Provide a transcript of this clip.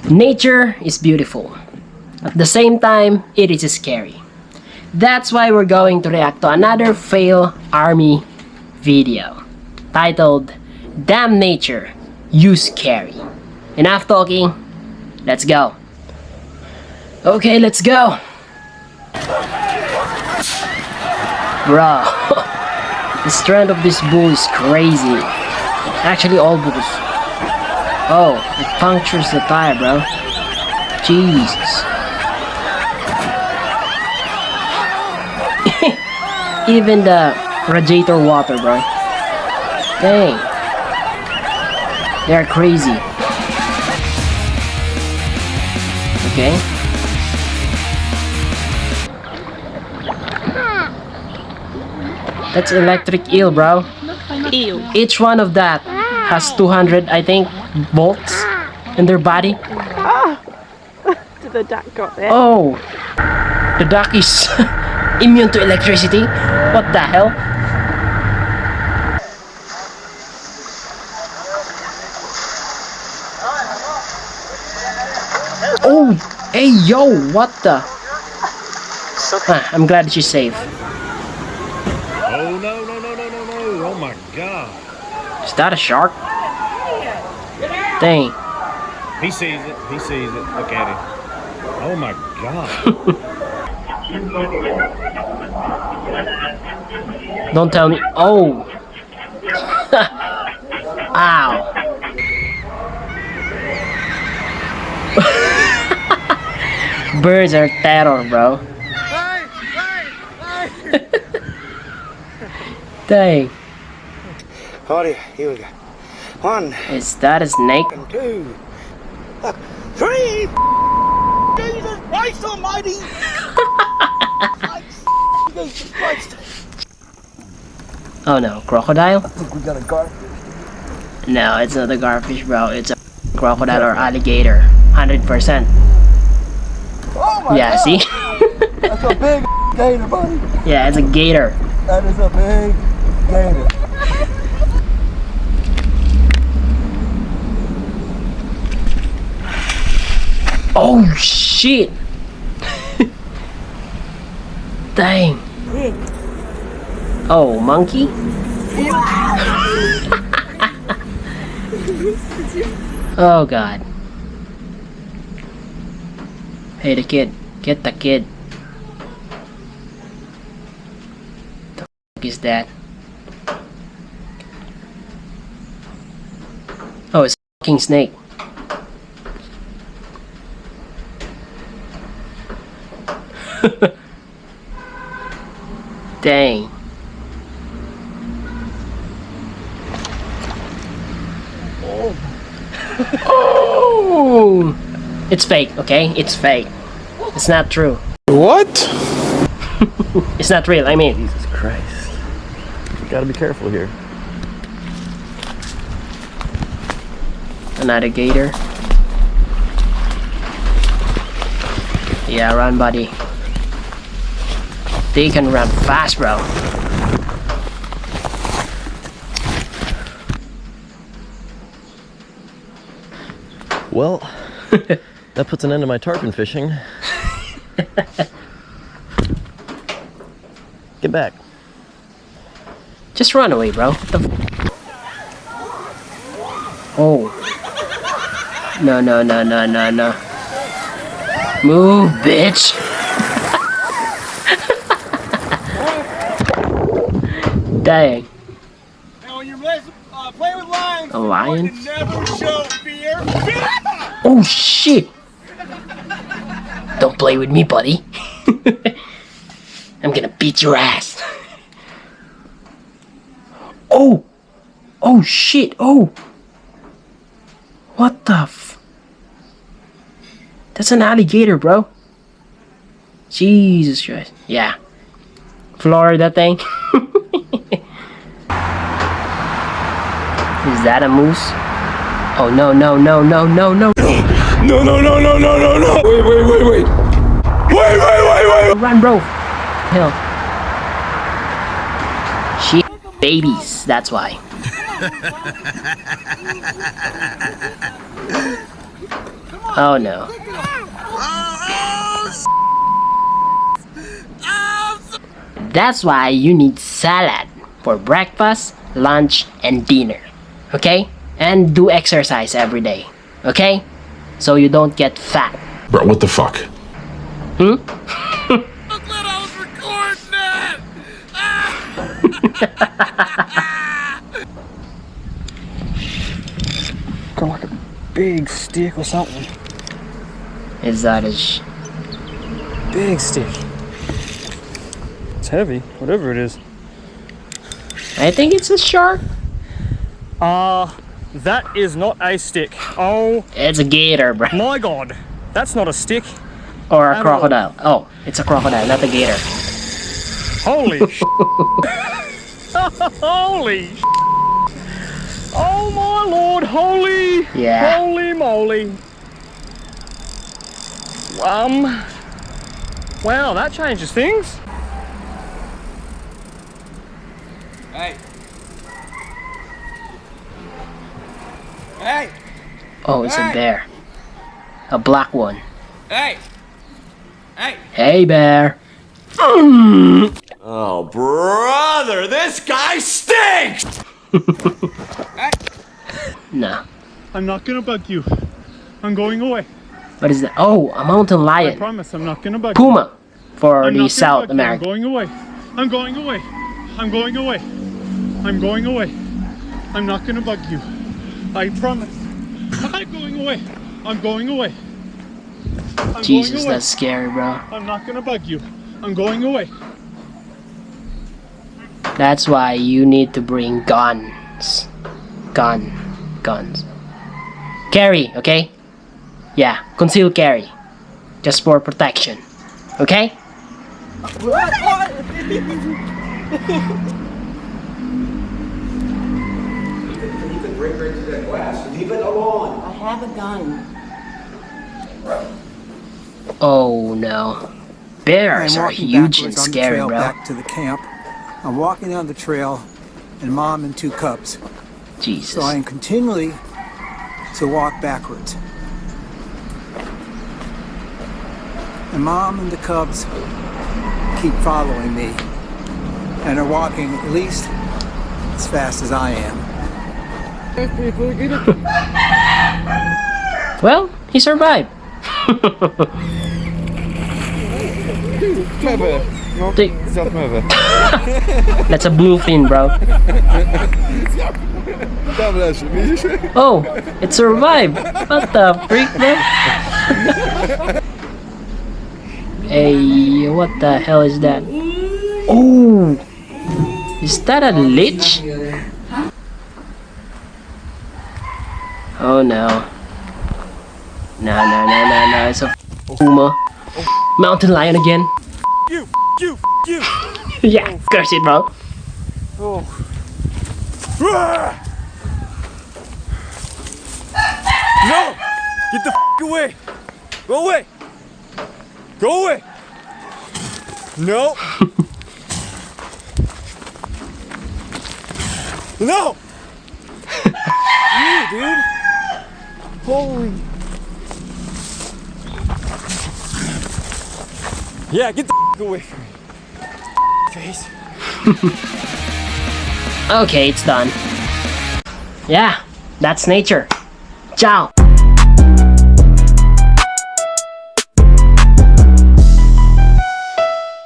Nature is beautiful. At the same time, it is scary. That's why we're going to react to another FailArmy video titled Damn Nature, You Scary. Enough talking, let's go. Okay, let's go. Bro, the strength of this bull is crazy. Actually, all bulls. Oh, it punctures the tire, bro. Jesus. Even the radiator water, bro. Dang. They're crazy. Okay. That's electric eel, bro. Ew. Each one of that has 200, I think, volts in their body. Did the duck got there? Oh, the duck is immune to electricity. What the hell? Oh, hey yo, what the? I'm glad she's safe. Oh no, no, no, no, no, no. Oh my god. Is that a shark? Dang. He sees it. He sees it. Look at him. Oh my god. Don't tell me. Oh. Ow. Birds are terror, bro. Dang. Alrighty, here we go. 1, Is that a snake? 2, 3. Jesus Christ Almighty! Jesus Christ! Oh no, crocodile? I think we got a garfish. No, it's not a garfish, bro. It's a crocodile or alligator. 100%. Oh my Yeah, god! see? That's a big gator, buddy. Yeah, it's a gator. That is a big gator. Oh shit! Dang. Oh, monkey? Oh god. Hey, the kid. Get the kid. The f is that? Oh, it's a fucking snake. Dang. Oh! It's fake, okay? It's fake. It's not true. What? It's not real, I mean. Jesus Christ. You gotta be careful here. Another gator. Yeah, run, buddy. They can run fast, bro. Well, that puts an end to my tarpon fishing. Get back. Just run away, bro. What the oh. No, no, no, no, no, no. Move, bitch. Dang. Now when you're playing with lions, A lion? you never show fear. Oh shit! Don't play with me, buddy. I'm gonna beat your ass. Oh! Oh shit! Oh! What the f? That's an alligator, bro. Jesus Christ. Yeah. Florida thing. Is that a moose? Oh no, no, no, no, no, no. No, no, no, no, no, no, no! Wait, wait, wait, wait! Wait, wait, wait, wait! Run, bro. Hell. Shit. Babies, that's why. Oh no. That's why you need salad for breakfast, lunch, and dinner. Okay? And do exercise every day. Okay? So you don't get fat. Bro, what the fuck? Hmm? I'm glad I was recording that! Got like a big stick or something. Is that a Big stick. It's heavy, whatever it is. I think it's a shark. That is not a stick. Oh It's a gator, bro. my god. That's not a stick. Or a At crocodile. Oh, it's a crocodile, not a gator. Holy sh**. Holy sh**. Oh my lord, holy. Yeah. Holy moly. Wow, that changes things. Hey! Hey! Oh, it's a bear. A black one. Hey! Hey! Hey, bear. Oh, brother, this guy stinks! No. I'm not gonna bug you. I'm going away. What is that? Oh, a mountain I lion. promise I'm not gonna bug you. Puma for I'm the not gonna South bug you. I'm America. going away. I'm going away. I'm going away. I'm going away. I'm not gonna bug you. I promise. I'm going away. I'm going away. I'm Jesus, going away. that's scary, bro. I'm not gonna bug you. I'm going away. That's why you need to bring guns. Guns. Carry, okay? Yeah, conceal carry. Just for protection. Okay? I have a gun. Oh no. Bears are huge and scary, bro. Back to the camp. I'm walking down the trail, and Mom and two cubs. Jesus. So I am continually to walk backwards. And Mom and the cubs keep following me, and are walking at least as fast as I am. Well, he survived. Take- That's a bluefin, bro. Oh, it survived. What the freak, bro? Hey, what the hell is that? Oh, is that a lich? Oh no. No, it's a puma. Mountain lion again. You! Yeah, curse it, bro. No! Get the away! Go away! Go away! No! No! You, dude! Holy... Yeah, get the away from me. Face. Okay, it's done. Yeah, that's nature. Ciao.